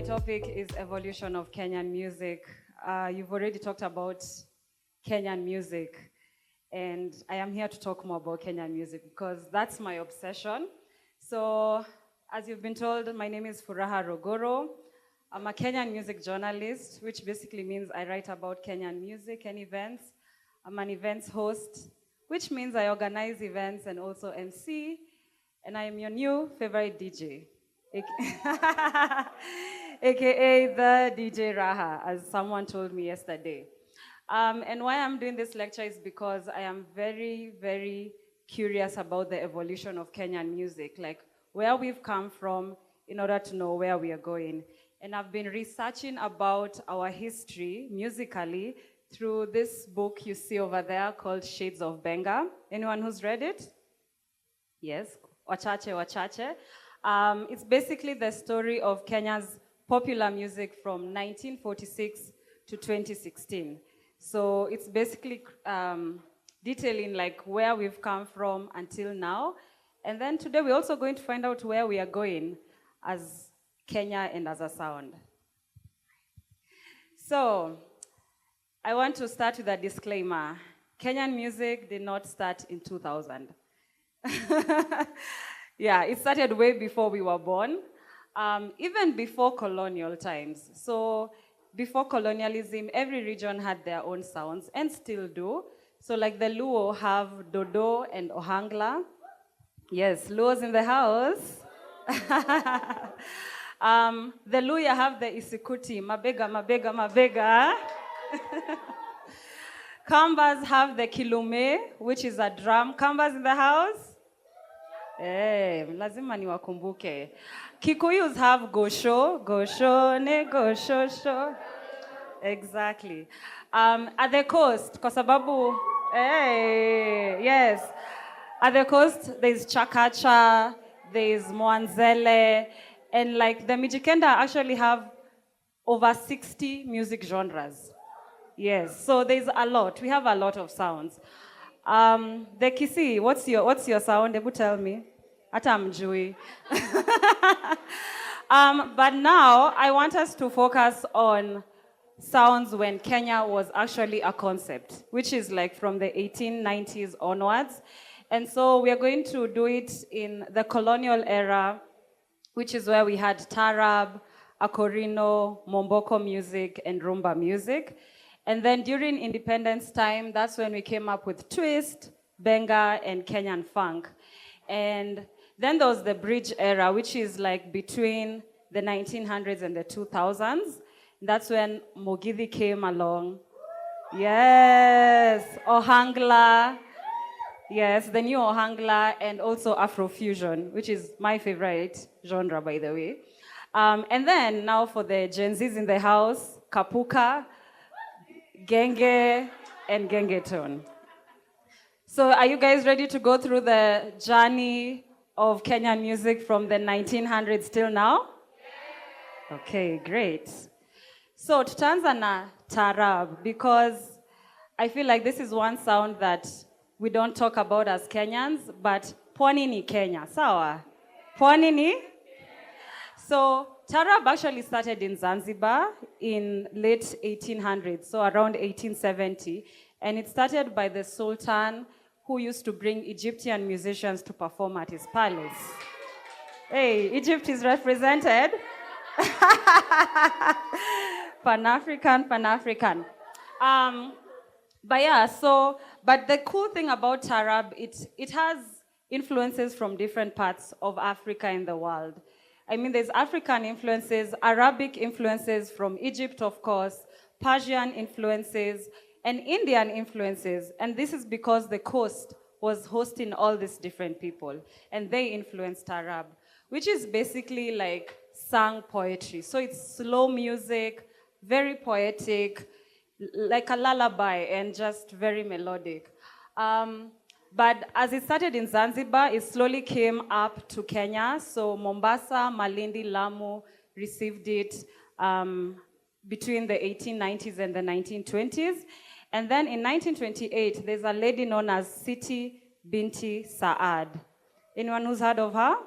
topic is evolution of Kenyan music. You've already talked about Kenyan music, and I am here to talk more about Kenyan music because that's my obsession. So, as you've been told, my name is Furaha Rogoro. I'm a Kenyan music journalist, which basically means I write about Kenyan music and events. I'm an events host, which means I organize events and also MC, and I am your new favorite DJ. AKA the DJ Raha, as someone told me yesterday. And why I'm doing this lecture is because I am very, very curious about the evolution of Kenyan music, like where we've come from in order to know where we are going. And I've been researching about our history musically through this book you see over there called Shades of Benga. Anyone who's read it? Yes, wachache, wachache. It's basically the story of Kenya's popular music from 1946 to 2016. So it's basically detailing like where we've come from until now. And then today we're also going to find out where we are going as Kenya and as a sound. So I want to start with a disclaimer. Kenyan music did not start in 2000. Yeah, it started way before we were born, even before colonial times. So before colonialism, every region had their own sounds and still do. So like the Luo have Dodo and Ohangla. Yes, Luo's in the house. The Luya have the Isikuti, Mabega, Mabega, Mabega. Kambas have the Kilume, which is a drum. Kambas in the house? Eh, lazima niwakumbuke. Kikuyus have gosho, gosho, ne gosho, sho. Exactly. At the coast, kwa sababu, yes. At the coast, there's chakacha, there's mwanzele, and like the Mijikenda actually have over 60 music genres. Yes, so there's a lot. We have a lot of sounds. The Kisi, what's your sound? Ebu tell me. Ata mjui. But now I want us to focus on sounds when Kenya was actually a concept, which is like from the 1890s onwards. And so we are going to do it in the colonial era, which is where we had Tarab, Akorino, Momboko music, and Rumba music. And then during independence time, that's when we came up with Twist, Benga, and Kenyan funk. And then there was the bridge era, which is like between the 1900s and the 2000s. That's when Mugithi came along. Yes, Ohangla. Yes, the new Ohangla, and also Afroofusion, which is my favorite genre, by the way. And then now for the Gen Zs in the house, Kapuka, Genge, and Gengetone. So are you guys ready to go through the journey of Kenyan music from the 1900s till now? Yeah. Okay, great. So tutaanza na Tarab, because I feel like this is one sound that we don't talk about as Kenyans, but Pwani ni Kenya, sawa? Pwani ni? So Tarab actually started in Zanzibar in late 1800s, so around 1870. And it started by the Sultan who used to bring Egyptian musicians to perform at his palace. Hey, Egypt is represented. Pan-African, Pan-African. But yeah, but the cool thing about Tarab, it has influences from different parts of Africa in the world. I mean, there's African influences, Arabic influences from Egypt, of course, Persian influences, and Indian influences. And this is because the coast was hosting all these different people, and they influenced Arab, which is basically like sung poetry. So it's slow music, very poetic, like a lullaby, and just very melodic. But as it started in Zanzibar, it slowly came up to Kenya. So Mombasa, Malindi, Lamu received it between the 1890s and the 1920s. And then in 1928, there's a lady known as Siti Binti Saad. Anyone who's heard of her?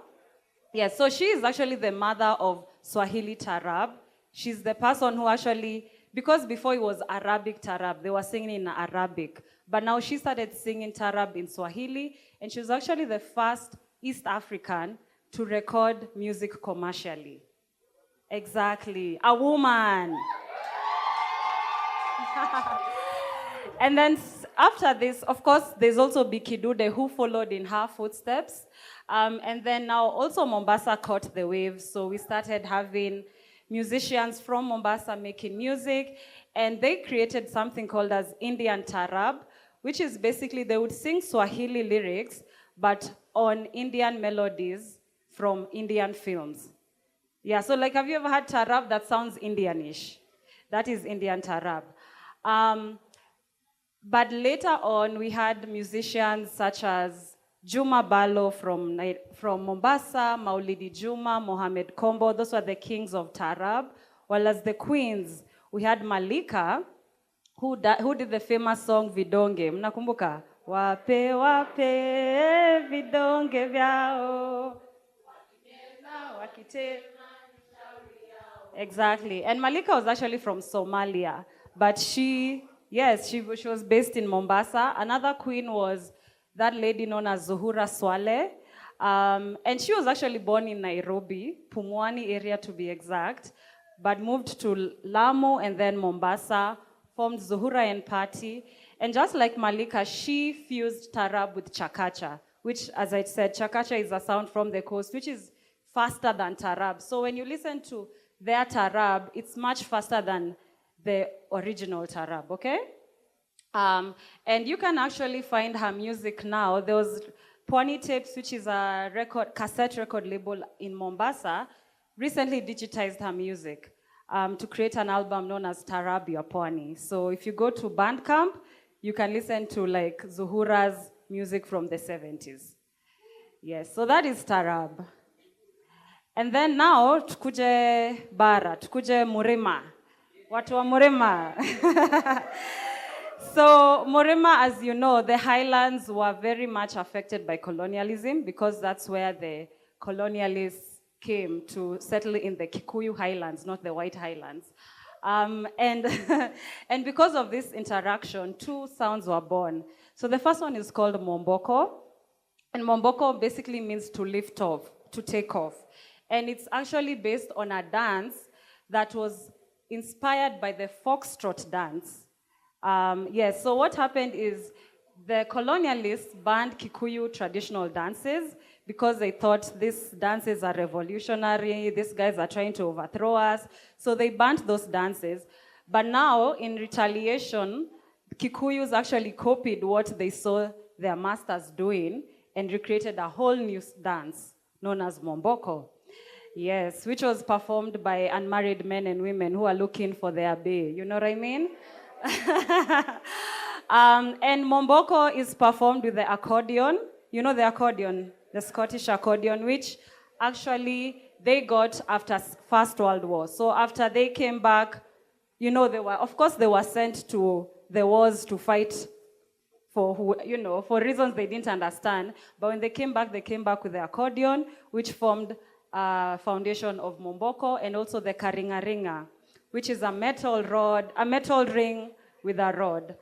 Yes, so she is actually the mother of Swahili Tarab. She's the person who actually, because before it was Arabic Tarab, they were singing in Arabic. But now she started singing Tarab in Swahili, and she was actually the first East African to record music commercially. Exactly, a woman. And then after this, of course, there's also Bikidude who followed in her footsteps. And then now also Mombasa caught the wave. So we started having musicians from Mombasa making music. And they created something called as Indian Tarab, which is basically they would sing Swahili lyrics, but on Indian melodies from Indian films. Yeah, so like have you ever had Tarab that sounds Indianish? That is Indian Tarab. But later on, we had musicians such as Juma Balo from Mombasa, Maulidi Juma, Mohamed Kombo. Those were the kings of Tarab. While as the queens, we had Malika, who did the famous song Vidonge. Mnakumbuka? Wape, wape, vidonge vyao. Wakite. Exactly. And Malika was actually from Somalia. But she was based in Mombasa. Another queen was that lady known as Zuhura Swale. And she was actually born in Nairobi, Pumwani area to be exact, but moved to Lamu and then Mombasa, formed Zuhura and Party. And just like Malika, she fused Tarab with Chakacha, which, as I said, Chakacha is a sound from the coast, which is faster than Tarab. So when you listen to their Tarab, it's much faster than the original Tarab, okay? And you can actually find her music now. There was Pwani Tapes, which is a cassette record label in Mombasa, recently digitized her music to create an album known as Tarab Ya Pwani. So if you go to Bandcamp, you can listen to like Zuhura's music from the 70s. Yes, so that is Tarab. And then now, tukuje bara, tukuje Murima. Watu wa Murima. So Murima, as you know, the highlands were very much affected by colonialism because that's where the colonialists came to settle in the Kikuyu highlands, not the white highlands. And because of this interaction, two sounds were born. So the first one is called Momboko. And Momboko basically means to lift off, to take off. And it's actually based on a dance that was inspired by the foxtrot dance. Yes, so what happened is the colonialists banned Kikuyu traditional dances because they thought these dances are revolutionary, these guys are trying to overthrow us. So they banned those dances. But now, in retaliation, Kikuyus actually copied what they saw their masters doing and recreated a whole new dance known as Momboko. Yes, which was performed by unmarried men and women who are looking for their bae. You know what I mean? And Momboko is performed with the accordion. You know the accordion, the Scottish accordion, which actually they got after First World War. So after they came back, you know, they were sent to the wars to fight for reasons they didn't understand. But when they came back with the accordion, which formed foundation of Momboko, and also the Karingaringa, which is a metal ring with a rod.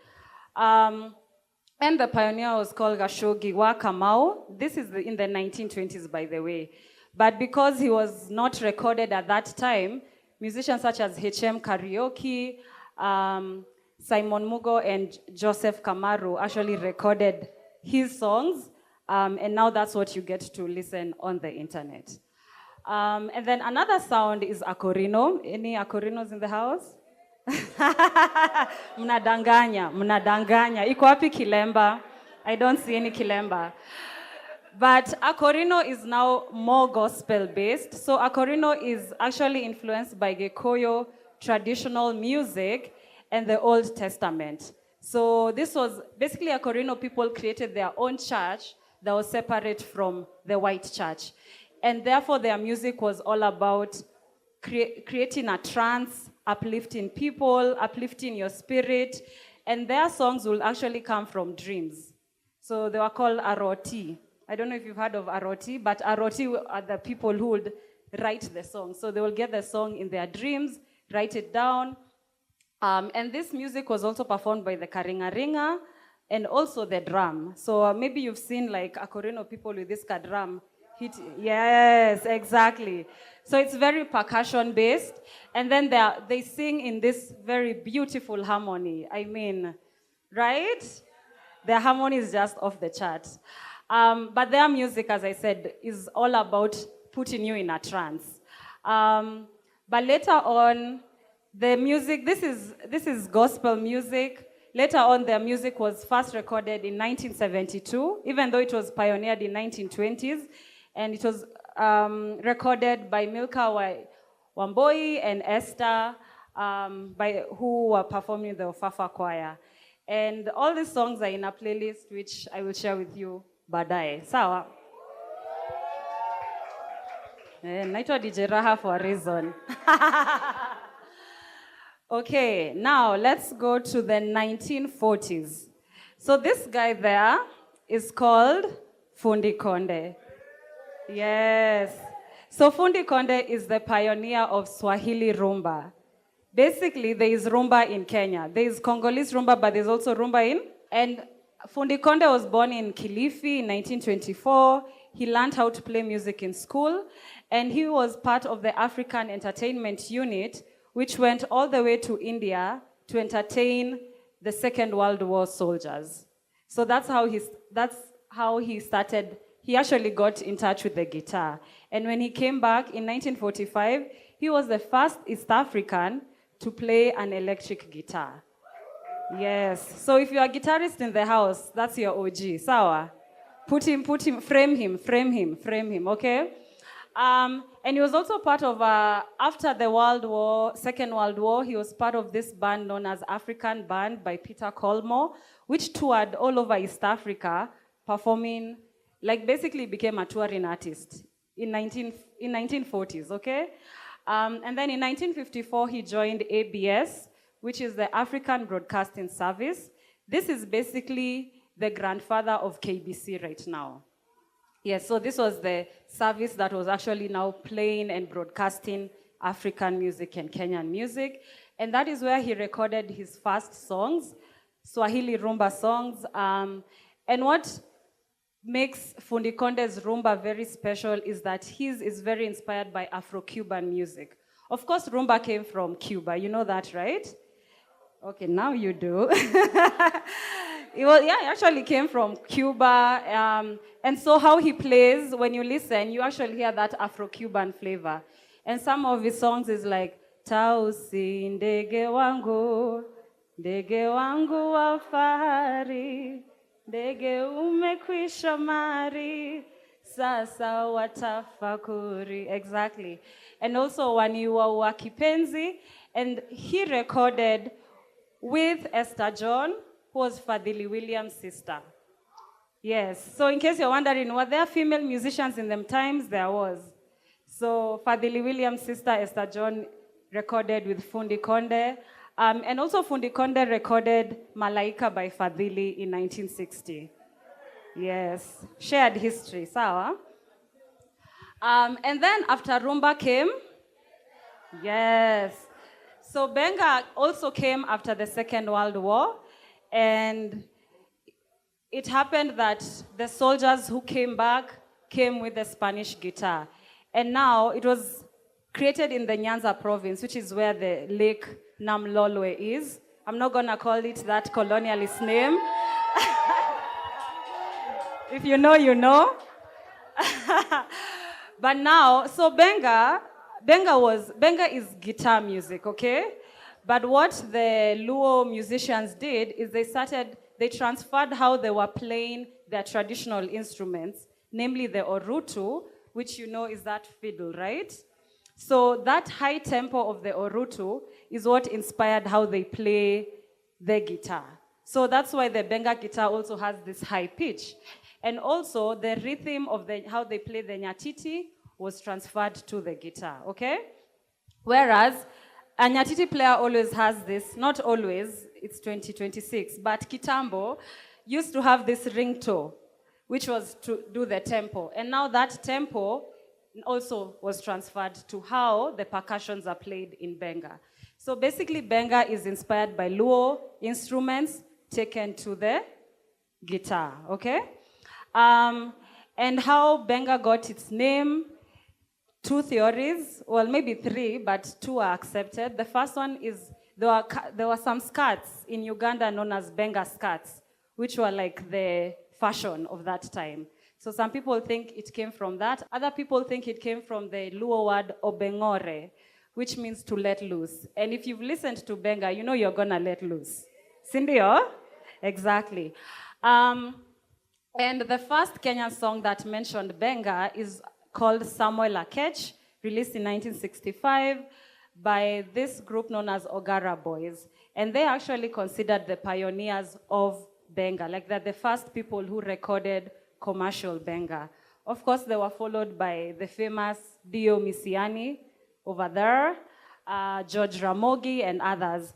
And the pioneer was called Gashogi wa Kamau. This is in the 1920s, by the way. But because he was not recorded at that time, musicians such as H.M. Karaoke, Simon Mugo, and Joseph Kamaru actually recorded his songs. And now that's what you get to listen on the internet. And then another sound is akorino. Any akorinos in the house? Mnadanganya. Iko wapi kilemba? I don't see any kilemba. But akorino is now more gospel-based. So akorino is actually influenced by Gikuyu traditional music and the Old Testament. So this was basically akorino people created their own church that was separate from the white church. And therefore, their music was all about creating a trance, uplifting people, uplifting your spirit. And their songs will actually come from dreams. So they were called aroti. I don't know if you've heard of aroti, but aroti are the people who would write the song. So they will get the song in their dreams, write it down. And this music was also performed by the karingaringa and also the drum. So maybe you've seen like Akorino people with this drum. Yes, exactly. So it's very percussion based. And then they sing in this very beautiful harmony. I mean, right? Their harmony is just off the chart. But their music, as I said, is all about putting you in a trance. But later on, the music, this is gospel music. Later on, their music was first recorded in 1972, even though it was pioneered in 1920s. And it was recorded by Milka Wamboi and Esther, who were performing the Ofafa choir. And all these songs are in a playlist, which I will share with you baadaye. Sawa? Naitwa DJ Raha for a reason. Okay, now let's go to the 1940s. So this guy there is called Fundi Konde. Yes. So Fundi Konde is the pioneer of Swahili Rumba. Basically, there is Rumba in Kenya. There is Congolese Rumba, but there's also Rumba in. And Fundi Konde was born in Kilifi in 1924. He learned how to play music in school. And he was part of the African Entertainment Unit, which went all the way to India to entertain the Second World War soldiers. So that's how he started. He actually got in touch with the guitar. And when he came back in 1945, he was the first East African to play an electric guitar. Yes. So if you're a guitarist in the house, that's your OG. Sawa? Put him, frame him, okay? And he was also part of, after the Second World War, he was part of this band known as African Band by Peter Colmore, which toured all over East Africa, performing, like basically became a touring artist in 1940s, okay? And then in 1954, he joined ABS, which is the African Broadcasting Service. This is basically the grandfather of KBC right now. Yes, so this was the service that was actually now playing and broadcasting African music and Kenyan music. And that is where he recorded his first songs, Swahili Rumba songs. And what makes Fundi Konde's Rumba very special is that his is very inspired by Afro-Cuban music. Of course, Rumba came from Cuba. You know that, right? Okay, now you do. It actually came from Cuba. And so how he plays, when you listen, you actually hear that Afro-Cuban flavor. And some of his songs is like, Tausi ndege wangu wa fahari, ndege umekwisha mari, sasa watafakuri. Exactly. And also Waniwa wa Kipenzi. And he recorded with Esther John, who was Fadhili Williams' sister. Yes, so in case you're wondering, were there female musicians in them times? There was. So Fadhili Williams' sister, Esther John, recorded with Fundi Konde. And also Fundi Konde recorded Malaika by Fadhili in 1960. Yes, shared history, sawa? And then after Rumba came, yes. So Benga also came after the Second World War, and it happened that the soldiers who came back came with the Spanish guitar. And now it was created in the Nyanza province, which is where the Lake Namlolwe is. I'm not gonna call it that colonialist name. If you know, you know. But now, so Benga is guitar music, okay? But what the Luo musicians did is they transferred how they were playing their traditional instruments, namely the orutu, which you know is that fiddle, right? So that high tempo of the orutu is what inspired how they play the guitar. So that's why the Benga guitar also has this high pitch. And also the rhythm of how they play the nyatiti was transferred to the guitar, okay? Whereas a nyatiti player always has this, not always, it's 2026, but Kitambo used to have this ringtone, which was to do the tempo. And now that tempo also was transferred to how the percussions are played in Benga. So basically, Benga is inspired by Luo instruments taken to the guitar, okay? And how Benga got its name, two theories, well, maybe three, but two are accepted. The first one is there were some skirts in Uganda known as Benga skirts, which were like the fashion of that time. So some people think it came from that. Other people think it came from the Luo word obengore, which means to let loose. And if you've listened to Benga, you know you're gonna let loose. Sindio? Exactly. And the first Kenyan song that mentioned Benga is called Samuel Akech, released in 1965 by this group known as Ogara Boys. And they actually considered the pioneers of Benga, like they're the first people who recorded commercial Benga. Of course, they were followed by the famous Dio Misiani over there, George Ramogi, and others.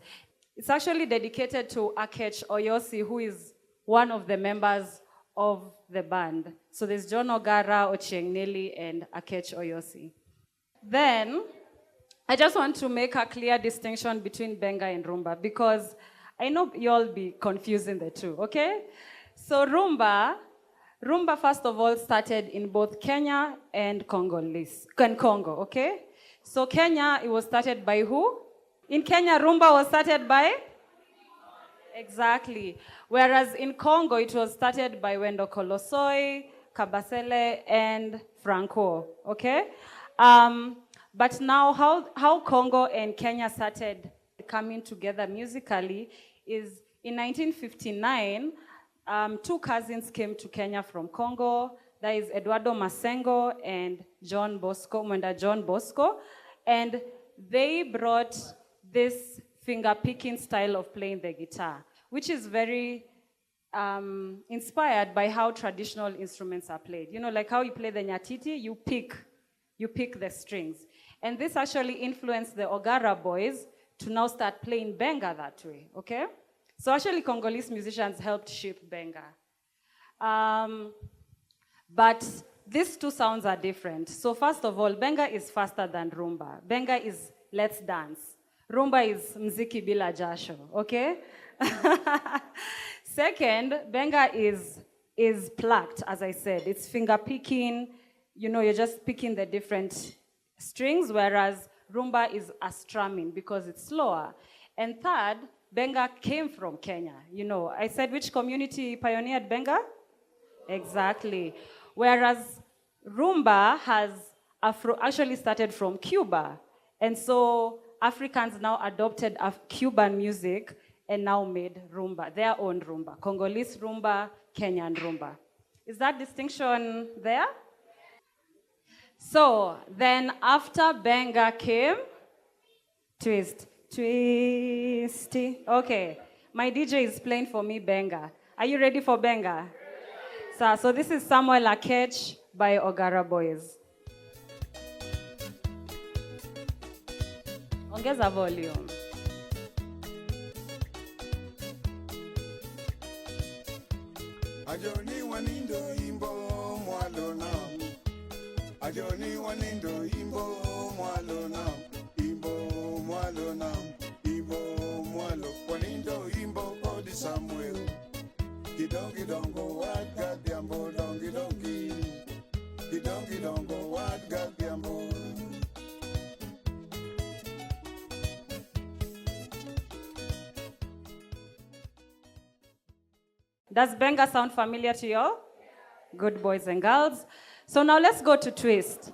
It's actually dedicated to Akech Oyosi, who is one of the members of the band. So there's John Ogara, Ochieng Nelly, and Akech Oyosi. Then, I just want to make a clear distinction between Benga and Rumba, because I know you'll be confusing the two, okay? So Rumba, first of all, started in both Kenya and Congolese, and Congo, okay? So Kenya, it was started by who? In Kenya, Rumba was started by? Exactly. Whereas in Congo, it was started by Wendo Kolosoi, Kabasele, and Franco, okay? But now, how Congo and Kenya started coming together musically is in 1959, two cousins came to Kenya from Congo. That is Eduardo Masengo and John Bosco, Mwenda John Bosco. And they brought this finger-picking style of playing the guitar, which is very inspired by how traditional instruments are played. You know, like how you play the nyatiti, you pick the strings. And this actually influenced the Ogara boys to now start playing Benga that way, okay? So actually, Congolese musicians helped shape Benga. But these two sounds are different. So first of all, Benga is faster than Rumba. Benga is let's dance. Rumba is mziki bila jasho, okay? Second, Benga is plucked, as I said. It's finger picking. You know, you're just picking the different strings, whereas Rumba is a strumming because it's slower. And third, Benga came from Kenya. You know, I said which community pioneered Benga? Exactly. Whereas Rumba has actually started from Cuba. And so Africans now adopted Cuban music and now made Rumba, their own Rumba. Congolese Rumba, Kenyan Rumba. Is that distinction there? So then after Benga came, Twist. Twisty. Okay, my DJ is playing for me Benga. Are you ready for Benga? So this is Samuel Akech by Ogara Boys. Ongeza volume. Ajoni wanindo imbo mwalona. Ajoni wanindo imbo mwalona. Imbo mwalona. Imbo mwalo. Wanindo imbo odi Samuel. Gidongi dongo wat gadiambo dongi dongi. Gidongi dongo wat gadiambo. Does Benga sound familiar to you all? Good boys and girls. So now let's go to Twist.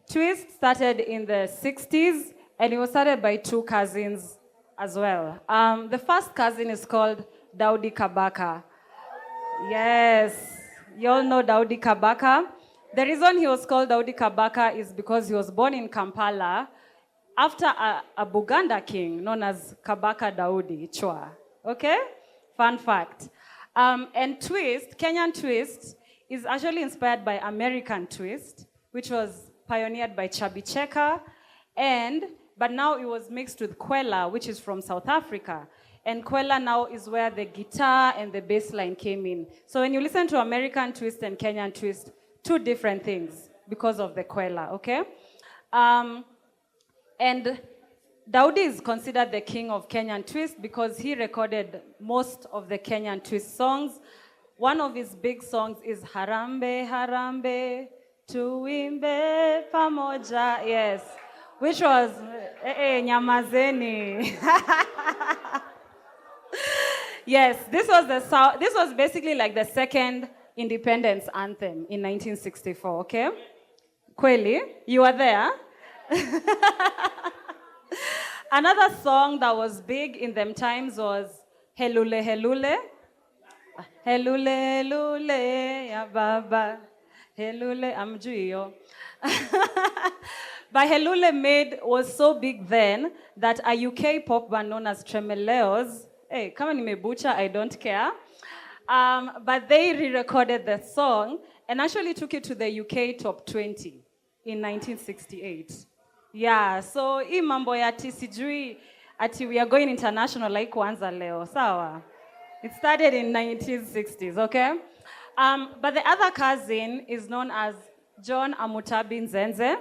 Twist started in the 60s, and it was started by two cousins as well. The first cousin is called Daudi Kabaka. Yes, you all know Daudi Kabaka. The reason he was called Daudi Kabaka is because he was born in Kampala after a Buganda king known as Kabaka Daudi Chwa. Okay? Fun fact. And Twist, Kenyan Twist, is actually inspired by American Twist, which was pioneered by Chubby Checker, but now it was mixed with Kwela, which is from South Africa. And Kwela now is where the guitar and the bass line came in. So when you listen to American Twist and Kenyan Twist, two different things. because of the Kwela, okay? And Daudi is considered the king of Kenyan Twist because he recorded most of the Kenyan Twist songs. One of his big songs is Harambe, Harambe, Tuimbe Pamoja, yes, which was Nyamazeni. Yes, this was basically like the second independence anthem in 1964, okay? Kweli, you were there? Another song that was big in them times was Helule Helule. Helule Helule, ya baba. Helule amjuyo. But Helule was so big then that a UK pop band known as Tremeleos, hey, kama nimebucha, I don't care. But they re-recorded the song and actually took it to the UK top 20 in 1968. Yeah, so hii mambo ya ati sijui ati we are going international like kwanza leo, sawa? It started in 1960s, okay? But the other cousin is known as John Amutabi Nzenze.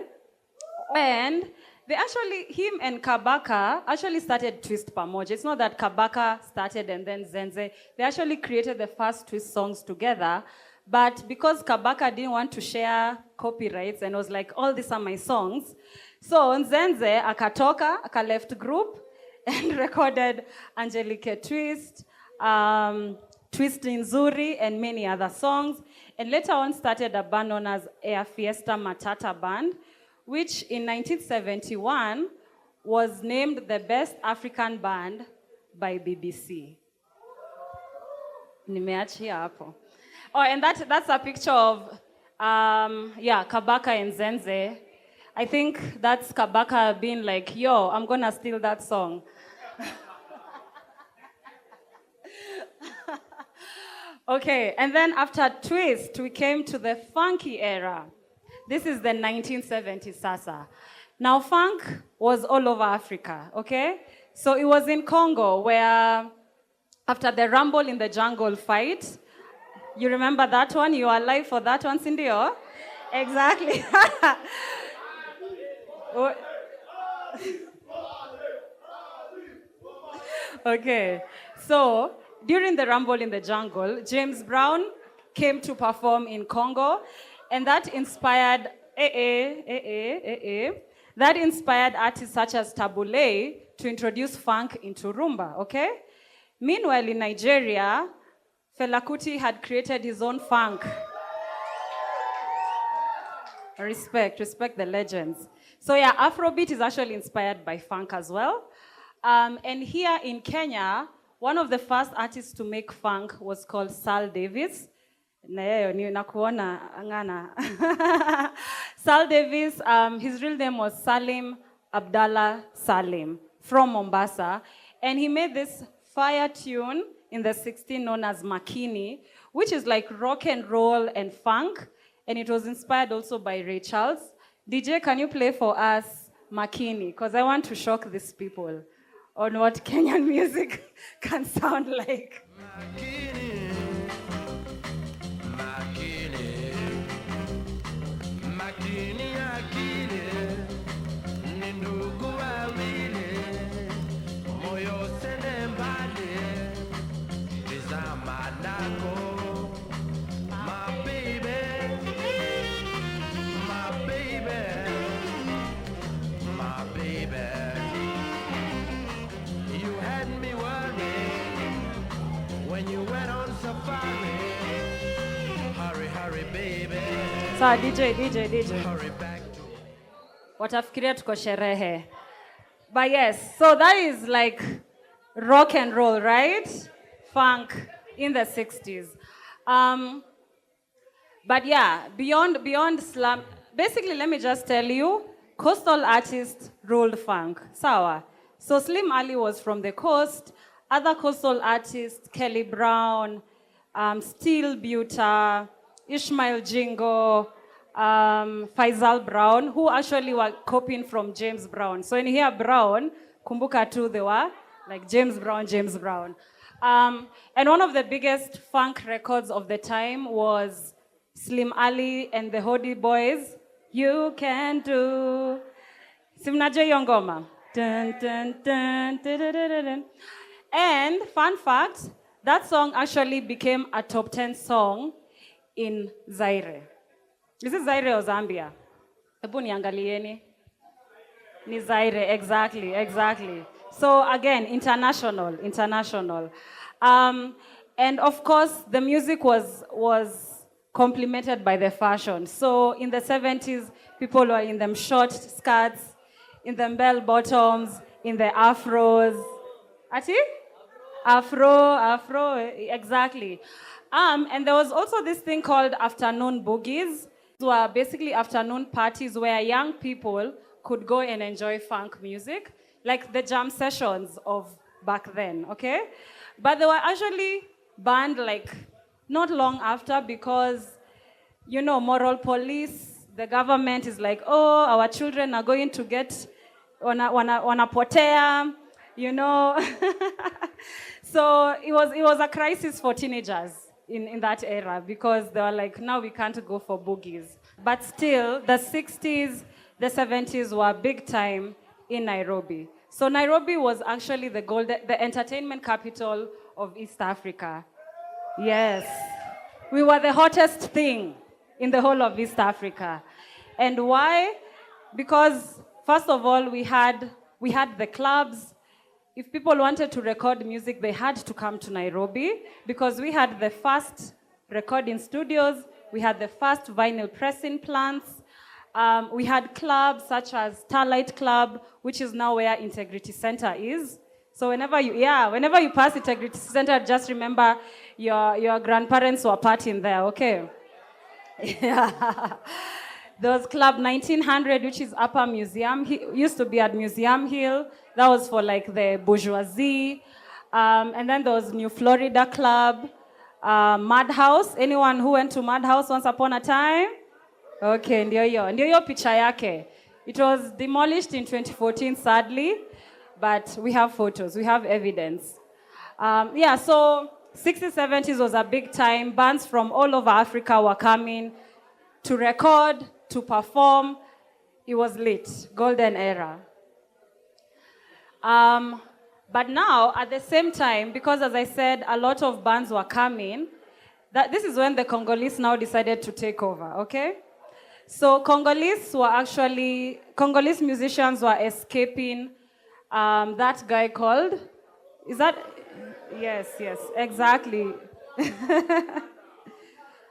And him and Kabaka actually started Twist Pamoja. It's not that Kabaka started and then Nzenze. They actually created the first Twist songs together. But because Kabaka didn't want to share copyrights and was like, all these are my songs, so Nzenze aka left group and recorded Angelique Twist, Twist Nzuri, and many other songs. And later on started a band known as Air Fiesta Matata Band, which in 1971 was named the best African band by BBC. Nimeachia hapo. Oh, and that's a picture of, Kabaka and Nzenze. I think that's Kabaka being like, yo, I'm gonna steal that song. Okay, and then after Twist, we came to the funky era. This is the 1970s Sasa. Now, funk was all over Africa, okay? So it was in Congo where, after the Rumble in the Jungle fight, you remember that one? You are alive for that one, Cindy? Exactly. Okay, so during the Rumble in the Jungle, James Brown came to perform in Congo, and that inspired that inspired artists such as Tabule to introduce funk into Rumba, okay? Meanwhile, in Nigeria, Fela Kuti had created his own funk. Respect the legends. So yeah, Afrobeat is actually inspired by funk as well. And here in Kenya, one of the first artists to make funk was called Sal Davis. Sal Davis, his real name was Salim Abdallah Salim from Mombasa. And he made this fire tune in the 60s known as Makini, which is like rock and roll and funk. And it was inspired also by Ray Charles. DJ, can you play for us Makini? Because I want to shock these people on what Kenyan music can sound like. Makini, Makini, Makini akili, ni ndugu wawili, moyo sende mbali, tizama nako. So DJ. Watafikiria tuko sherehe. But yes, so that is like rock and roll, right? Funk in the 60s. But yeah, beyond slam, basically let me just tell you, coastal artists ruled funk. Sawa. So Slim Ali was from the coast. Other coastal artists, Kelly Brown, Steel Buta, Ishmael Jingo, Faisal Brown, who actually were copying from James Brown. So when you hear Brown, kumbuka tu, they were like James Brown. And one of the biggest funk records of the time was Slim Ali and the Hodi Boys you can do. Si mnajua hiyo ngoma? Dun, dun, dun, dun, dun, dun, dun. And fun fact, that song actually became a top 10 song in Zaire. Is it Zaire or Zambia? Ebu niangalieni. Ni Zaire, exactly. So again, international. And of course, the music was complemented by the fashion. So in the 70s, people were in them short skirts, in them bell bottoms, in the afros. Ati? Afro, exactly. And there was also this thing called afternoon boogies. These were basically afternoon parties where young people could go and enjoy funk music, like the jam sessions of back then, okay? But they were actually banned like not long after because, you know, moral police, the government is like, oh, our children are going to get wanapotea, you know. So it was a crisis for teenagers in that era because they were like, now we can't go for boogies. But still, the 60s, the 70s were big time in Nairobi. So Nairobi was actually the entertainment capital of East Africa. Yes. We were the hottest thing in the whole of East Africa. And why? Because first of all, we had the clubs. If people wanted to record music, they had to come to Nairobi because we had the first recording studios, we had the first vinyl pressing plants, we had clubs such as Starlight Club, which is now where Integrity Center is. So whenever you pass Integrity Center, just remember your grandparents were partying there, okay? Yeah. There was Club 1900, which is Upper Museum. Used to be at Museum Hill. That was for like the bourgeoisie. And then there was New Florida Club, Madhouse. Anyone who went to Madhouse once upon a time? Okay, ndio picha yake. It was demolished in 2014, sadly, but we have photos, we have evidence. So 60s, 70s was a big time. Bands from all over Africa were coming to record, to perform. It was lit, golden era. But now, at the same time, because as I said, a lot of bands were coming, this is when the Congolese now decided to take over, okay? So Congolese musicians were escaping that guy called, yes, exactly.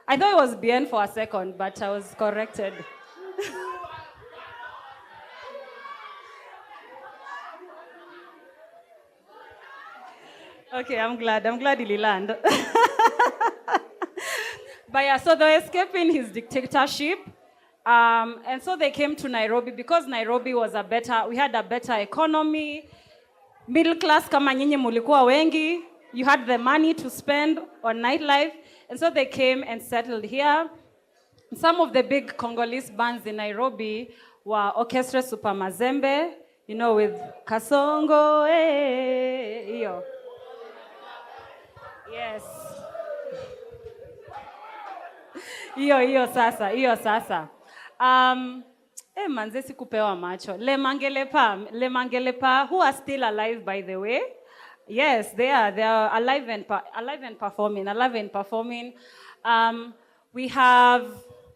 I thought it was Bien for a second, but I was corrected. Okay, I'm glad he landed. But yeah, so they were escaping his dictatorship. And so they came to Nairobi because Nairobi we had a better economy. Middle class kama nyinyi mulikuwa wengi. You had the money to spend on nightlife. And so they came and settled here. Some of the big Congolese bands in Nairobi were Orchestra Super Mazembe, you know, with Kasongo, iyo. Yes. Iyo sasa. Manze sikupewa macho. Le Mangelepa, who are still alive, by the way. Yes, they are alive and performing. We have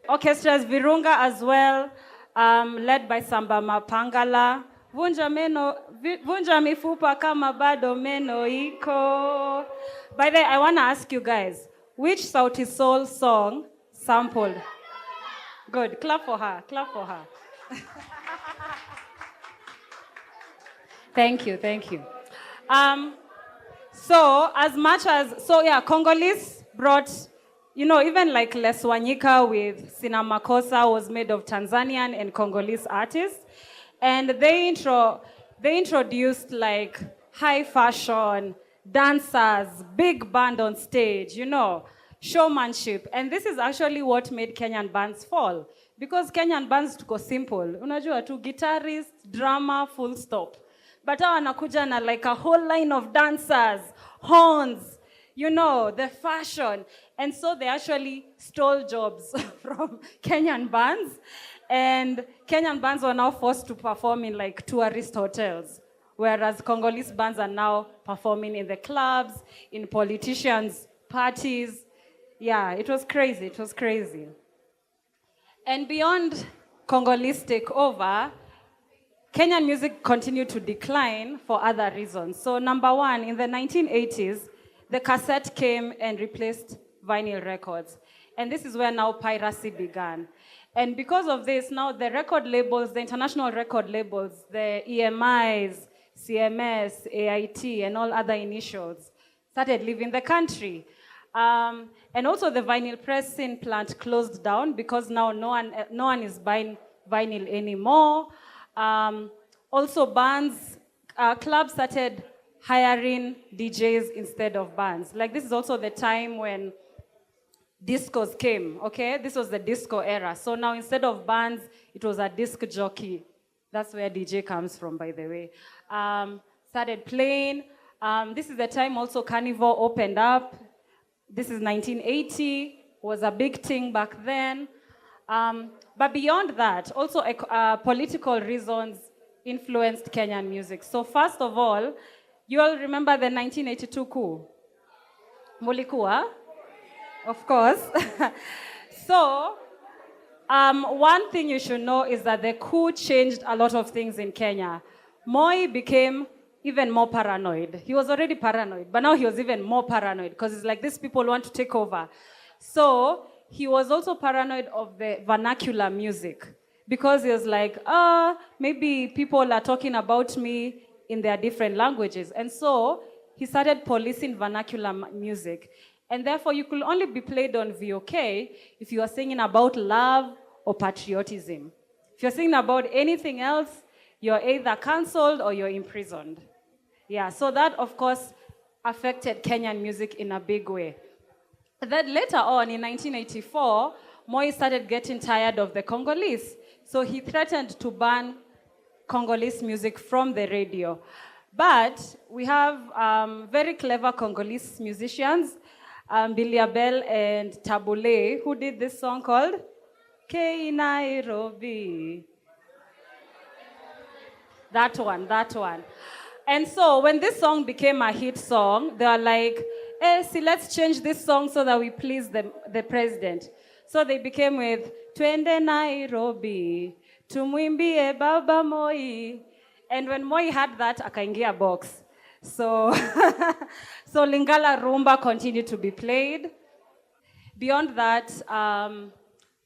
orchestras Virunga as well, led by Samba Mapangala. Vunja mifupa kama bado meno iko. By the way, I want to ask you guys, which Sauti Sol song sampled? Good, clap for her. Thank you. Congolese brought, you know, even like Les Wanyika with Sinamakosa was made of Tanzanian and Congolese artists. And they introduced like high fashion, dancers, big band on stage, you know, showmanship. And this is actually what made Kenyan bands fall. Because Kenyan bands tuko simple. Unajua tu guitarist, drummer, full stop. But hawa wanakuja na like a whole line of dancers, horns, you know, the fashion. And so they actually stole jobs from Kenyan bands. And Kenyan bands were now forced to perform in like tourist hotels, whereas Congolese bands are now performing in the clubs, in politicians' parties. Yeah, it was crazy, it was crazy. And beyond Congolese takeover, Kenyan music continued to decline for other reasons. So number one, in the 1980s, the cassette came and replaced vinyl records. And this is where now piracy began. And because of this, now the record labels, the international record labels, the EMIs, CMS, AIT, and all other initials started leaving the country. And also the vinyl pressing plant closed down because now no one is buying vinyl anymore. Also bands, clubs started hiring DJs instead of bands. Like this is also the time when discos came, okay? This was the disco era. So now instead of bands, it was a disc jockey. That's where DJ comes from, by the way. Started playing. This is the time also Carnival opened up. This is 1980, was a big thing back then. But beyond that, also political reasons influenced Kenyan music. So first of all, you all remember the 1982 coup? Mulikuwa? Of course. So, one thing you should know is that the coup changed a lot of things in Kenya. Moi became even more paranoid. He was already paranoid, but now he was even more paranoid because it's like these people want to take over. So, he was also paranoid of the vernacular music because he was like, maybe people are talking about me in their different languages. And so, he started policing vernacular music. And therefore, you could only be played on VOK if you are singing about love or patriotism. If you're singing about anything else, you're either cancelled or you're imprisoned. Yeah, so that, of course, affected Kenyan music in a big way. Then later on, in 1984, Moi started getting tired of the Congolese. So he threatened to ban Congolese music from the radio. But we have very clever Congolese musicians, Biliabel and Tabule, who did this song called NuNairobi. That one. And so when this song became a hit song, they were like, see, let's change this song so that we please the president. So they became with Twende Nairobi, Tumwimbie Baba Moi. And when Moi had that, akaingia box. So, so Lingala Rumba continued to be played. Beyond that,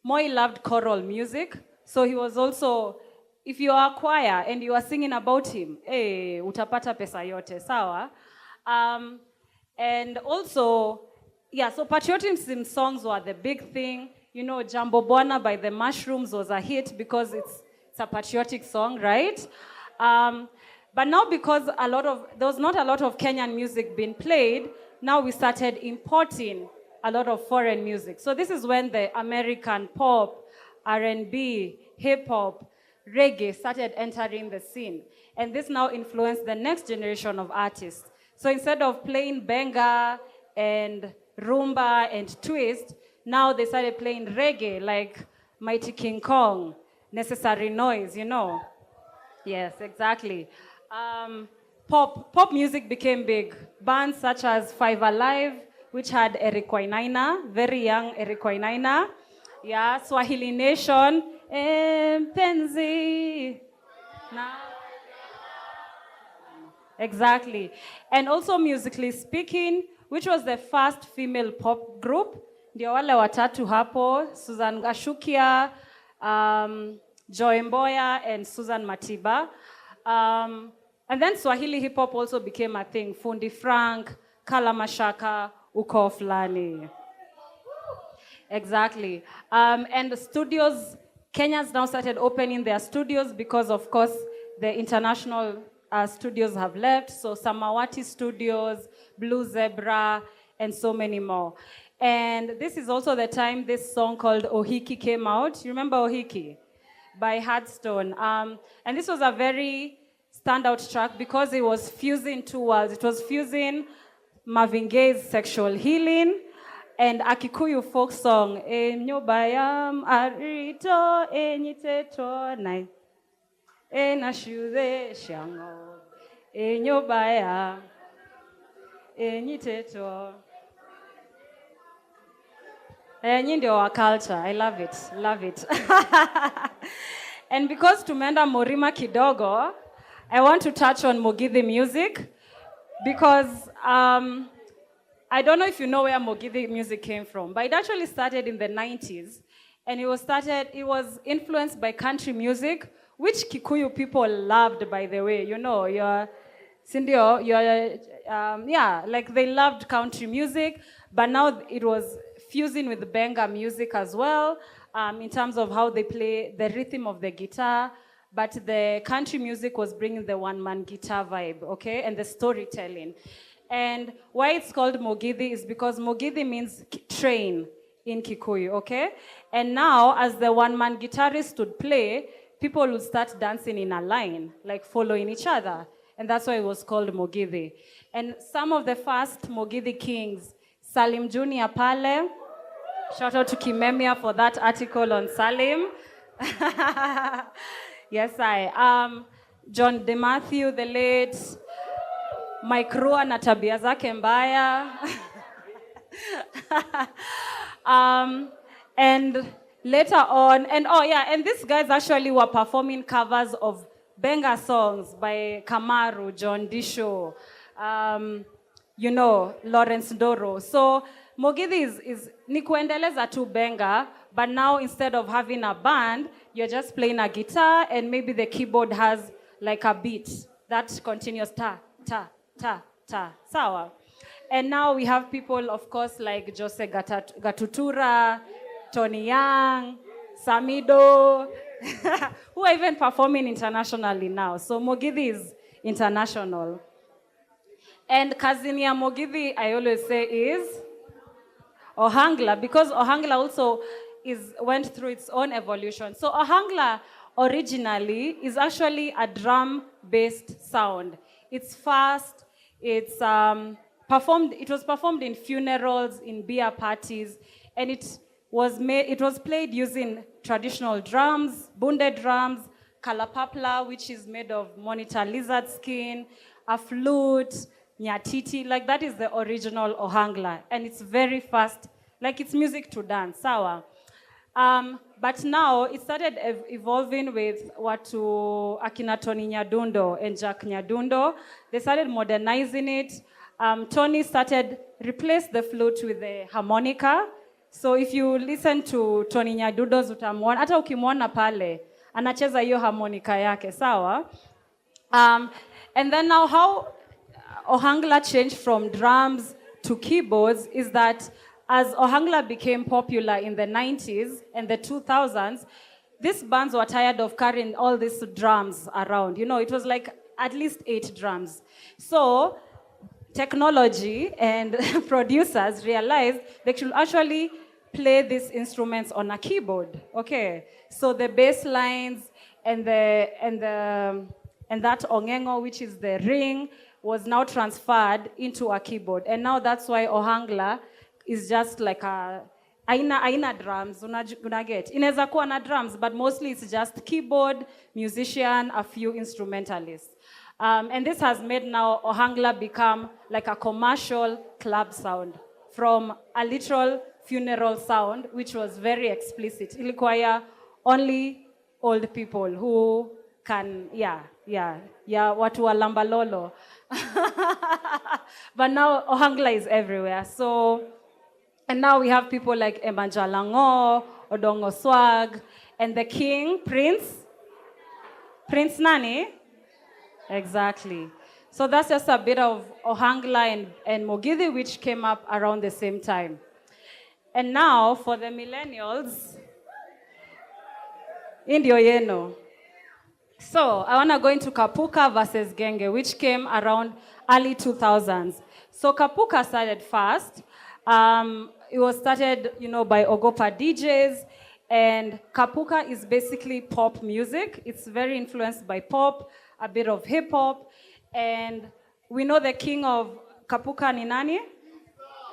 Moi loved choral music. So he was also, if you are a choir and you are singing about him, utapata pesa yote, sawa? And also, yeah, so patriotism songs were the big thing. You know, Jambo Bwana by the Mushrooms was a hit because it's a patriotic song, right? But now because there was not a lot of Kenyan music being played, now we started importing a lot of foreign music. So this is when the American pop, R&B, hip-hop, reggae started entering the scene. And this now influenced the next generation of artists. So instead of playing Benga and Rumba and Twist, now they started playing reggae like Mighty King Kong, Necessary Noise, you know. Yes, exactly. Pop music became big. Bands such as Five Alive, which had Eric Wainaina, very young Eric Wainaina. Yeah, Swahili Nation, Penzi. Exactly. And also Musically Speaking, which was the first female pop group. Ndio wale watatu hapo, Susan Gashukia, Joy Mboya, and Susan Matiba. And then Swahili hip hop also became a thing. Fundi Frank, Kala Mashaka, Uko Flani. Exactly. And the studios, Kenyans now started opening their studios because, of course, the international studios have left. So Samawati Studios, Blue Zebra, and so many more. And this is also the time this song called Ohiki came out. You remember Ohiki? By Hardstone. And this was a very standout track because it was fusing two worlds. It was fusing Marvin Gaye's sexual healing and a Kikuyu folk song, Enyobayam arito enyiteto nai, enashude shango, Enyobaya enyiteto. Ndio our culture. I love it. Love it. And because tumeenda Morima kidogo, I want to touch on Mugithi music because I don't know if you know where Mugithi music came from, but it actually started in the 90s, and it was influenced by country music, which Kikuyu people loved, by the way. You know, like they loved country music, but now it was fusing with Benga music as well, in terms of how they play the rhythm of the guitar, but the country music was bringing the one-man guitar vibe, okay, and the storytelling. And why it's called Mugithi is because Mugithi means train in Kikuyu, okay? And now, as the one-man guitarist would play, people would start dancing in a line, like following each other. And that's why it was called Mugithi. And some of the first Mugithi kings, Salim Junior Pale, shout out to Kimemia for that article on Salim. Yes, John DeMatthew, the late, Mike Rua na tabia zake mbaya. And later on, and these guys actually were performing covers of Benga songs by Kamaru, John Disho, Lawrence Ndoro. So Mugithi is ni kuendeleza tu Benga, but now instead of having a band, you're just playing a guitar and maybe the keyboard has like a beat that continues ta, ta, ta, ta. Sawa. And now we have people, of course, like Jose Gatutura, Tony Young, Samido, who are even performing internationally now. So Mugithi is international. And cousin ya Mugithi, I always say, is Ohangla, because Ohangla also went through its own evolution. So Ohangla originally is actually a drum-based sound. It's fast, it was performed in funerals, in beer parties, and it was played using traditional drums, bunde drums, kalapapla, which is made of monitor lizard skin, a flute, nyatiti, like that is the original Ohangla, and it's very fast, like it's music to dance, sawa. But now it started evolving with Akina Tony Nyadundo and Jack Nyadundo. They started modernizing it. Tony replaced the flute with the harmonica. So if you listen to Tony Nyadundo's utamwona, hata ukimwona pale, anacheza hiyo harmonica yake, sawa? And then now how Ohangla changed from drums to keyboards is that as Ohangla became popular in the 90s and the 2000s, these bands were tired of carrying all these drums around. You know, it was like at least 8 drums. So technology and producers realized they should actually play these instruments on a keyboard. Okay, so the bass lines and that ongengo, which is the ring, was now transferred into a keyboard, and now that's why Ohangla is just like aina drums. Unaget inaweza kuwa na drums, but mostly it's just keyboard, musician, a few instrumentalists. And this has made now Ohangla become like a commercial club sound from a literal funeral sound, which was very explicit. Ilikuwa only old people who can, watu wa lambalolo. But now Ohangla is everywhere. So, and now we have people like Emanjalango, Odongo Swag, and the king, Prince Nani. Exactly. So that's just a bit of Ohangla and Mugithi, which came up around the same time. And now, for the millennials, Indio Yeno. So, I want to go into Kapuka versus Genge, which came around early 2000s. So, Kapuka started first. It was started, by Ogopa DJs. And Kapuka is basically pop music. It's very influenced by pop, a bit of hip hop. And we know the king of Kapuka ni nani?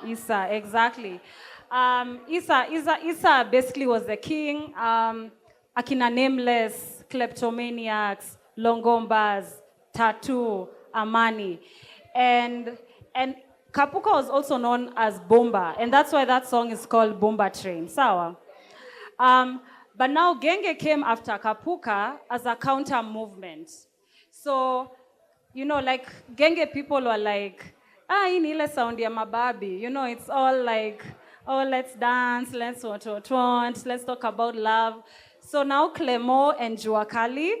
Isa, exactly. Isa basically was the king. Akina Nameless, Kleptomaniacs, Longombas, Tattoo, Amani. And Kapuka was also known as Bomba, and that's why that song is called Bomba Train. Sawa. But now Genge came after Kapuka as a counter movement. So, like Genge people were like, hii ni ile sound ya mababi. It's all like, oh, let's dance, let's want, let's talk about love. So now Clemo and Juakali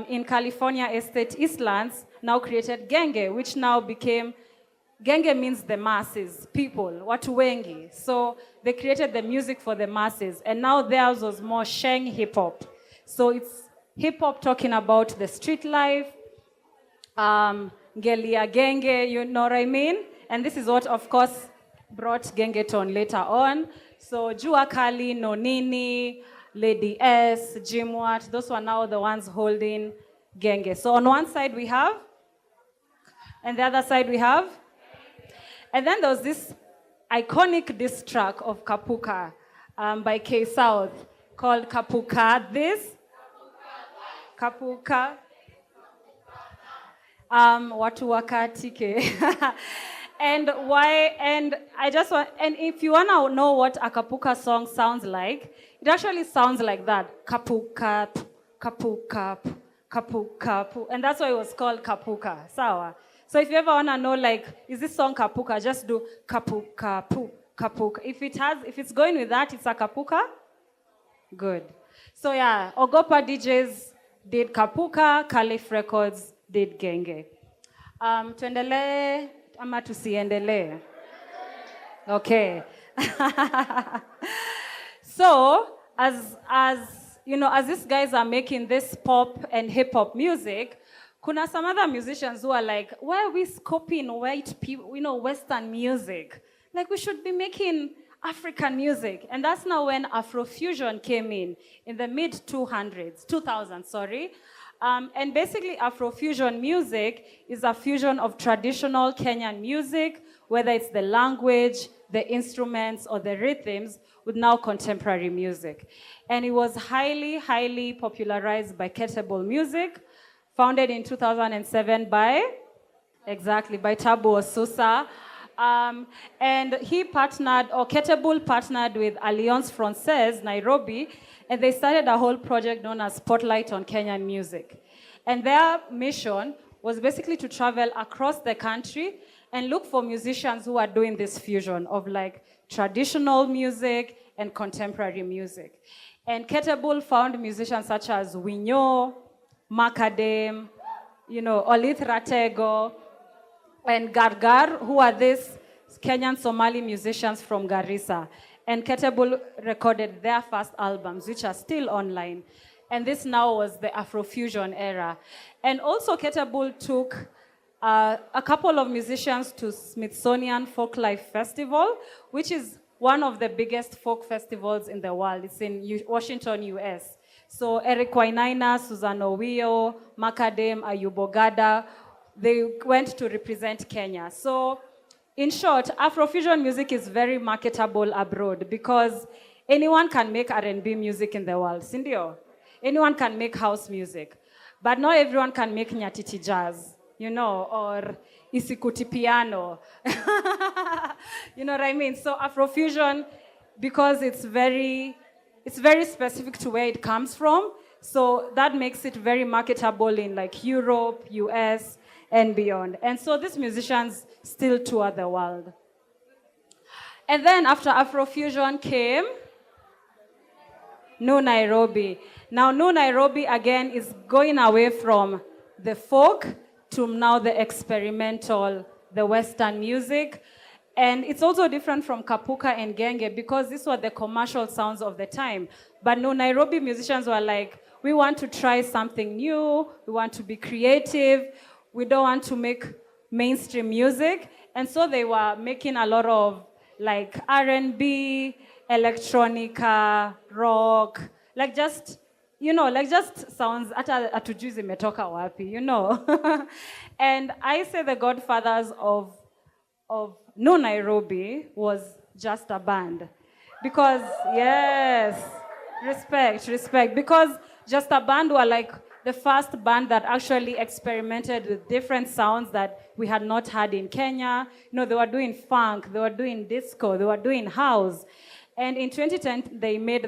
in California Estate Eastlands now created Genge, which now became, Genge means the masses, people, watu wengi. So they created the music for the masses. And now theirs was more Sheng hip-hop. So it's hip-hop talking about the street life, Ngelia Genge, you know what I mean? And this is what, of course, brought Gengetone later on. So Jua Kali, Nonini, Lady S, Jimwat, those were now the ones holding Genge. So on one side we have, and the other side we have. And then there was this iconic diss track of Kapuka by K South called Kapuka This. Kapuka. Watu wakati ke. And why, and I just want, and if you want to know what a Kapuka song sounds like, it actually sounds like that. Kapuka, Kapuka, Kapuka, and that's why it was called Kapuka. Sawa. So if you ever want to know, like, is this song Kapuka, just do Kapuka, Kapuka. If it's going with that, it's a Kapuka. Good. So yeah, Ogopa DJs did Kapuka, Caliph Records did Genge. Tuendele ama tusiendele? Okay. So, as these guys are making this pop and hip hop music, kuna some other musicians who are like, why are we copying white people, Western music? Like, we should be making African music. And that's now when Afroofusion came in the mid-2000s, sorry. And basically, Afroofusion music is a fusion of traditional Kenyan music, whether it's the language, the instruments, or the rhythms, with now contemporary music. And it was highly, highly popularized by Ketable Music, founded in 2007 by Tabu Osusa. And Ketable partnered with Alliance Francaise, Nairobi, and they started a whole project known as Spotlight on Kenyan Music. And their mission was basically to travel across the country and look for musicians who are doing this fusion of like traditional music and contemporary music. And Ketable found musicians such as Winyo, Makadem, Olith Ratego, and Gargar, who are these Kenyan Somali musicians from Garissa. And Ketable recorded their first albums, which are still online. And this now was the Afrofusion era. And also Ketable took a couple of musicians to Smithsonian Folklife Festival, which is one of the biggest folk festivals in the world. It's in Washington, US. So Eric Wainaina, Susan Owio, Makadem, Ayubogada, they went to represent Kenya. So in short, Afrofusion music is very marketable abroad because anyone can make R&B music in the world. Sindio? Anyone can make house music. But not everyone can make nyatiti jazz, or isikuti piano. You know what I mean? So Afrofusion, because it's very specific to where it comes from, so that makes it very marketable in like Europe, US, and beyond. And so these musicians still tour the world. And then after Afrofusion came NuNairobi. Now NuNairobi again is going away from the folk to now the experimental, the Western music. And it's also different from Kapuka and Genge because these were the commercial sounds of the time. But NuNairobi musicians were like, we want to try something new, we want to be creative, we don't want to make mainstream music. And so they were making a lot of like R&B, electronica, rock, like just sounds ata atujui zimetoka wapi, And I say the godfathers of NuNairobi was Just a Band. Because, yes, respect. Because Just a Band were like the first band that actually experimented with different sounds that we had not had in Kenya. You know, they were doing funk, they were doing disco, they were doing house. And in 2010, they made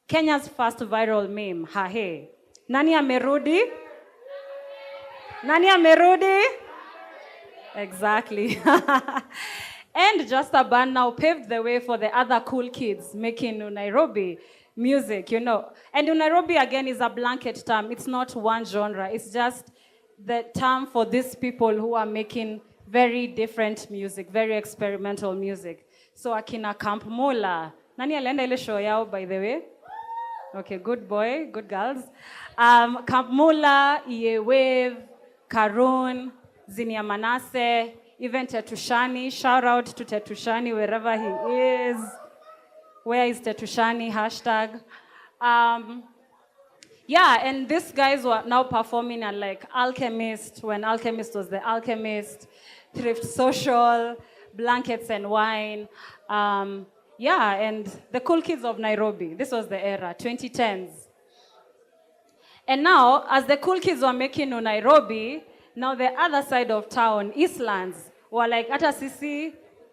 Kenya's first viral meme, Hahe. Nani amerudi? Nani amerudi? Exactly. And Just a Band now paved the way for the other cool kids making NuNairobi music, you know. And NuNairobi, again, is a blanket term. It's not one genre. It's just the term for these people who are making very different music, very experimental music. So akina Camp Mula. Nani alienda ile show yao, by the way? Okay, good boy, good girls. Camp Mula, Iye Wave, Karun, Zinia Manase, even Tetushani. Shout out to Tetushani wherever he is. Where is Tetushani? Hashtag. Yeah, and these guys were now performing at like Alchemist, when Alchemist was the Alchemist, Thrift Social, Blankets and Wine. Yeah, and the cool kids of Nairobi. This was the era, 2010s. And now, as the cool kids were making Nairobi, now the other side of town, Eastlands, were like, ata sisi,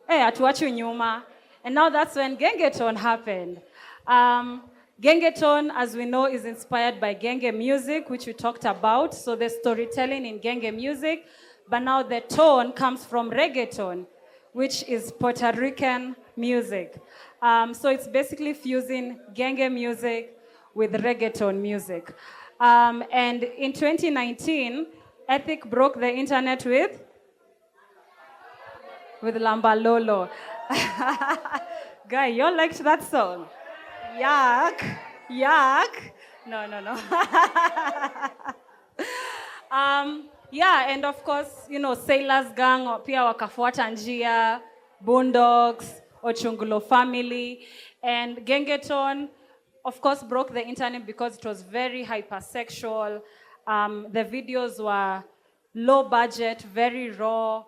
atuachu nyuma. And now that's when Gengetone happened. Gengetone, as we know, is inspired by Genge music, which we talked about. So the storytelling in Genge music, but now the tone comes from reggaeton, which is Puerto Rican music. So it's basically fusing Genge music with reggaeton music. And in 2019, Ethic broke the internet with Lambalolo. Guy, you all liked that song? Yuck. No. Yeah, and of course, you know, Sailors Gang, pia wakafuata njia, Boondocks, Ochungulo Family, and Gengetone, of course, broke the internet because it was very hypersexual. The videos were low budget, very raw,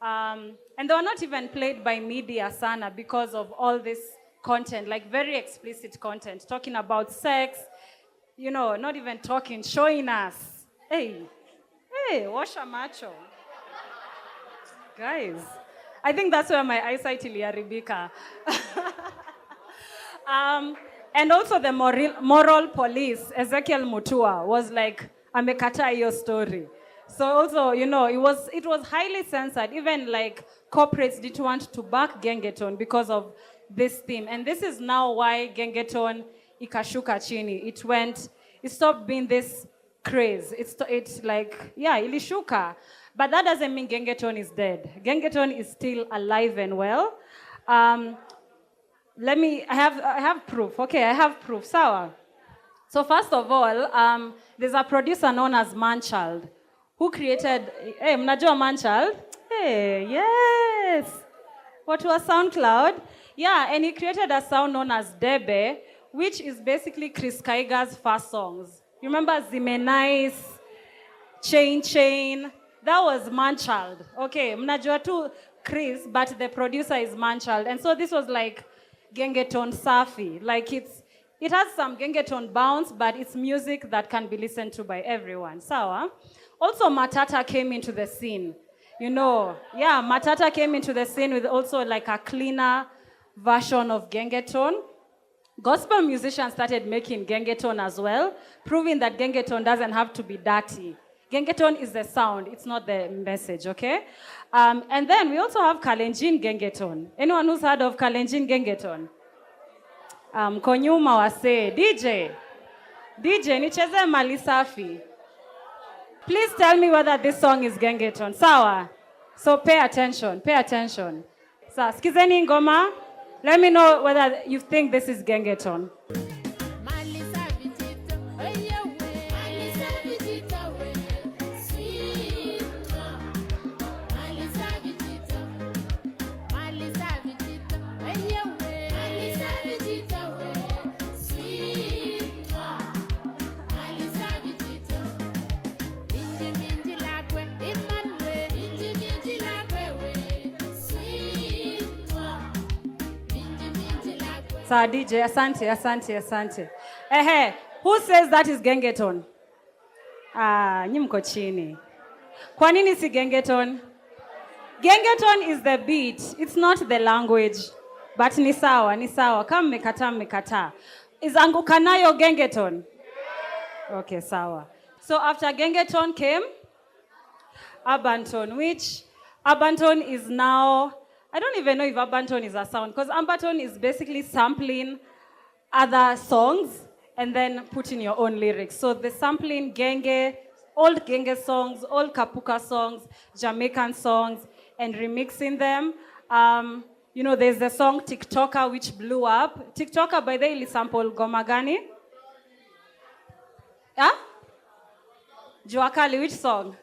and they were not even played by media sana because of all this content, like very explicit content, talking about sex, you know, not even talking, showing us. Hey, washa macho. Guys, I think that's where my eyesight iliharibika. And also the moral police, Ezekiel Mutua, was like, amekata hiyo story. So also, you know, it was highly censored. Even like corporates didn't want to back Gengetone because of this theme. And this is now why Gengetone ikashuka chini. It stopped being this craze. It's like, yeah, ilishuka. But that doesn't mean Gengetone is dead. Gengetone is still alive and well. I have proof. Okay, I have proof. Sawa. So first of all, there's a producer known as Manchild who created, mnajua Manchild? Hey, yes. What was SoundCloud? Yeah, and he created a sound known as Debe, which is basically Chris Kaiga's first songs. You remember Zimenais, Chain? That was Manchild. Okay, mnajua tu Chris, but the producer is Manchild. And so this was like Gengetone Safi. Like it has some Gengetone bounce, but it's music that can be listened to by everyone. Sawa? Also, Matata came into the scene. You know, yeah, Matata came into the scene with also like a cleaner version of Gengetone. Gospel musicians started making Gengetone as well, proving that Gengetone doesn't have to be dirty. Gengetone is the sound, it's not the message, okay? And then we also have Kalenjin Gengetone. Anyone who's heard of Kalenjin Gengetone? Konyuma wase, DJ, nicheze mali safi. Please tell me whether this song is Gengetone. Sawa? So pay attention. Sa, skizeni ngoma. Let me know whether you think this is Gengetone. Sawa DJ, asante. Who says that is Gengetone? Nyi mko chini. Kwa nini si Gengetone? Gengetone is the beat. It's not the language. But ni sawa. Kama mmekataa. Is anguka nayo Gengetone? Okay, sawa. So after Gengetone came Arbantone, which Arbantone is now, I don't even know if Arbantone is a sound, because Arbantone is basically sampling other songs and then putting your own lyrics. So the sampling Genge, old Genge songs, old Kapuka songs, Jamaican songs, and remixing them. There's the song TikToker, which blew up. TikToker, by the way, sample Goma gani? Yeah? Juakali, which song?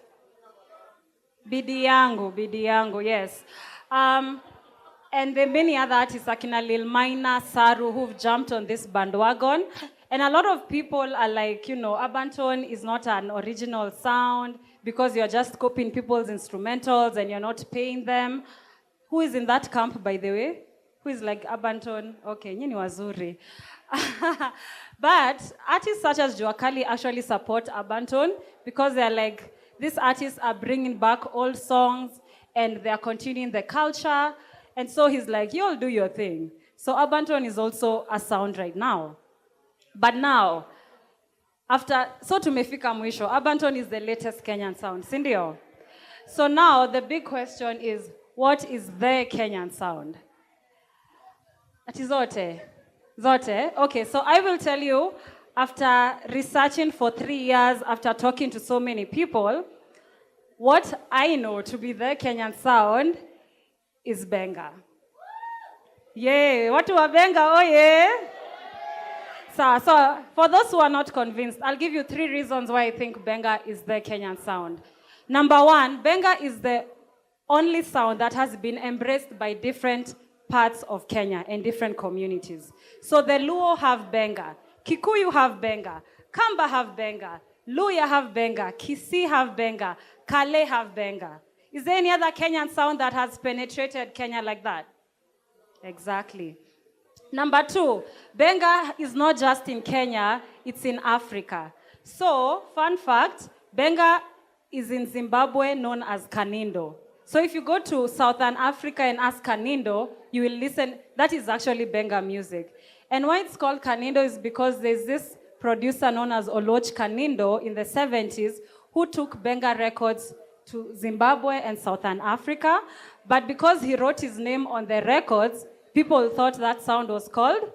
Bidi yangu, yes. And there are many other artists, like Lil Minor, Saru, who've jumped on this bandwagon. And a lot of people are like, Arbantone is not an original sound because you're just copying people's instrumentals and you're not paying them. Who is in that camp, by the way? Who is like Arbantone? Okay, nyinyi wazuri. But artists such as Juakali actually support Arbantone because they're like, these artists are bringing back old songs and they're continuing the culture. And so he's like, you all do your thing. So Arbantone is also a sound right now. But now, tumefika mwisho, Arbantone is the latest Kenyan sound, sindio? So now the big question is, what is the Kenyan sound? Ati zote? Zote? Okay, so I will tell you, after researching for 3 years, after talking to so many people, what I know to be the Kenyan sound is Benga. Yay, watu wa Benga, oh yeah. So for those who are not convinced, I'll give you 3 reasons why I think Benga is the Kenyan sound. Number 1, Benga is the only sound that has been embraced by different parts of Kenya and different communities. So the Luo have Benga, Kikuyu have Benga, Kamba have Benga, Luya have Benga, Kisii have Benga, Kale have Benga. Is there any other Kenyan sound that has penetrated Kenya like that? Exactly. Number 2, Benga is not just in Kenya, it's in Africa. So, fun fact, Benga is in Zimbabwe known as Kanindo. So if you go to Southern Africa and ask Kanindo, you will listen, that is actually Benga music. And why it's called Kanindo is because there's this producer known as Oloch Kanindo in the 70s who took Benga records to Zimbabwe and Southern Africa. But because he wrote his name on the records, people thought that sound was called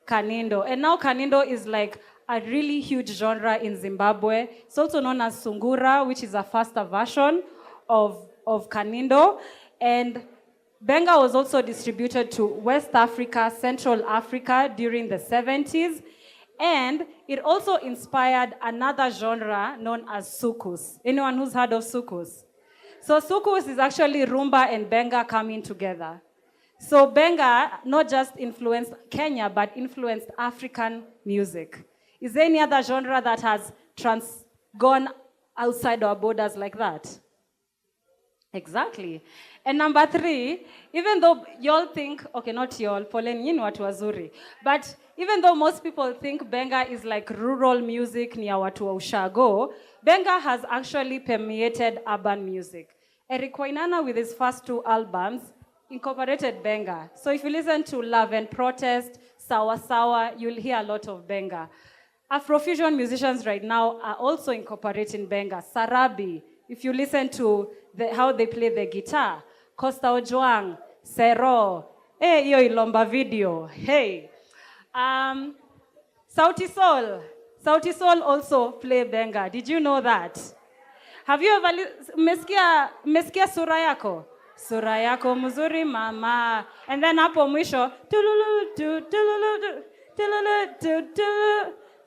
Kanindo. And now Kanindo is like a really huge genre in Zimbabwe. It's also known as Sungura, which is a faster version of Kanindo. And Benga was also distributed to West Africa, Central Africa during the 70s. And it also inspired another genre known as Sukus. Anyone who's heard of Sukus? So Sukus is actually Rumba and Benga coming together. So Benga not just influenced Kenya, but influenced African music. Is there any other genre that has gone outside our borders like that? Exactly. And number 3, even though y'all think, okay, not y'all, poleni nyinyi watu wazuri, but even though most people think Benga is like rural music ni ya watu wa ushago, Benga has actually permeated urban music. Eric Wainana, with his first 2 albums, incorporated Benga. So if you listen to Love and Protest, Sawa Sawa, you'll hear a lot of Benga. Afroofusion musicians right now are also incorporating Benga. Sarabi, if you listen to how they play the guitar, Costa Ojuang, Sero, hey, iyo ilomba video, hey. Sauti Sol also play Benga. Did you know that? Have you ever meskia sura yako? Sura yako mzuri mama. And then hapo mwisho,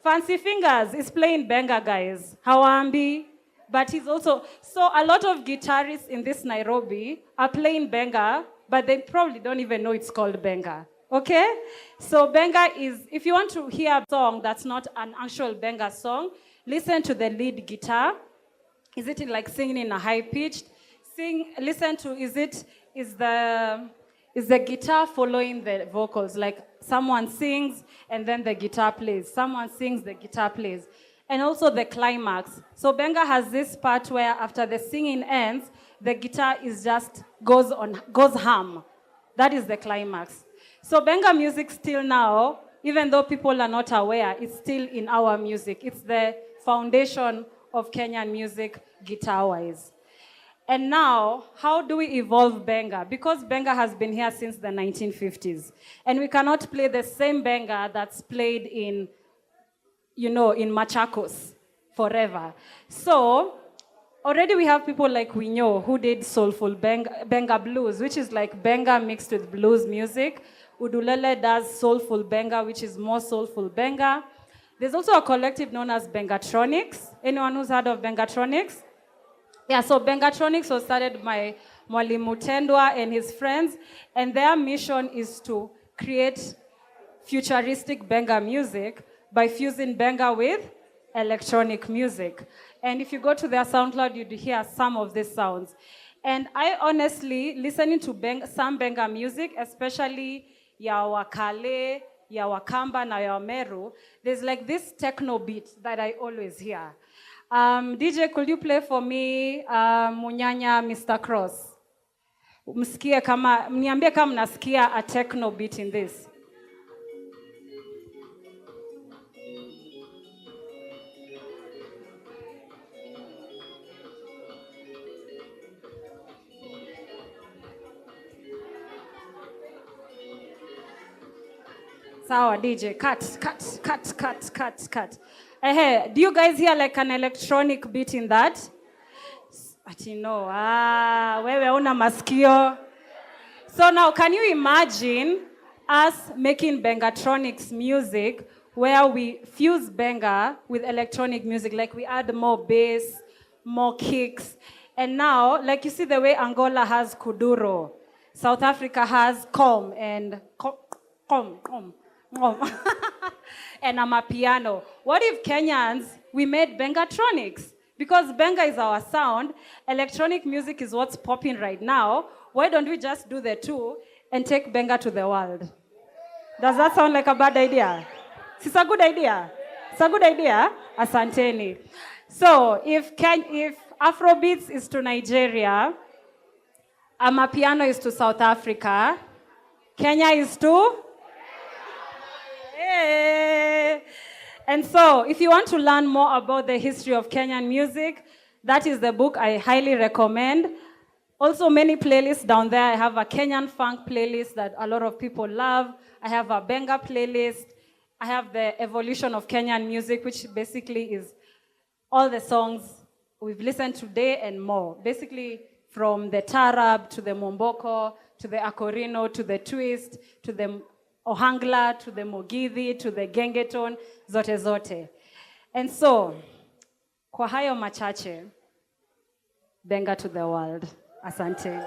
Fancy Fingers is playing Benga, guys. Hawambi. But he's also, so a lot of guitarists in this Nairobi are playing Benga, but they probably don't even know it's called Benga. Okay? So Benga is, if you want to hear a song that's not an actual Benga song, listen to the lead guitar. Is it like singing in a high pitch? Listen to, is the guitar following the vocals? Like someone sings, and then the guitar plays. Someone sings, the guitar plays. And also the climax. So Benga has this part where after the singing ends, the guitar is just goes hum. That is the climax. So Benga music still now, even though people are not aware, it's still in our music. It's the foundation of Kenyan music, guitar-wise. And now, how do we evolve Benga? Because Benga has been here since the 1950s. And we cannot play the same Benga that's played in, in Machakos forever. So, already we have people like Winyo who did soulful Benga blues, which is like Benga mixed with blues music. Udulele does soulful Benga, which is more soulful Benga. There's also a collective known as Bengatronics. Anyone who's heard of Bengatronics? Yeah, so Bengatronics was started by Mwalimu Tendwa and his friends, and their mission is to create futuristic Benga music by fusing Benga with electronic music. And if you go to their SoundCloud, you'd hear some of these sounds. And I honestly, listening to some Benga music, especially ya Wakale, ya Wakamba, na ya Meru, there's like this techno beat that I always hear. DJ, could you play for me Munyanya Mr. Cross? Mniambie kama mnasikia a techno beat in this. Sawa, DJ, cut. Hey, do you guys hear like an electronic beat in that? No. Wewe una masikio. So now, can you imagine us making Bengatronics music where we fuse Benga with electronic music, like we add more bass, more kicks, and now, like you see the way Angola has kuduro, South Africa has kom and kom. And amapiano. What if Kenyans, we made Bengatronics? Because Benga is our sound, electronic music is what's popping right now. Why don't we just do the two and take Benga to the world? Does that sound like a bad idea? It's a good idea. It's a good idea. Asanteni. So if Afrobeats is to Nigeria, amapiano is to South Africa, Kenya is to? And so, if you want to learn more about the history of Kenyan music, that is the book I highly recommend. Also, many playlists down there. I have a Kenyan funk playlist that a lot of people love. I have a Benga playlist. I have the evolution of Kenyan music, which basically is all the songs we've listened today and more. Basically, from the Tarab to the Momboko, to the Akorino, to the Twist, to the Ohangla, to the Mugithi, to the Gengetone, zote. And so, kwa hayo machache, Benga to the world. Asante.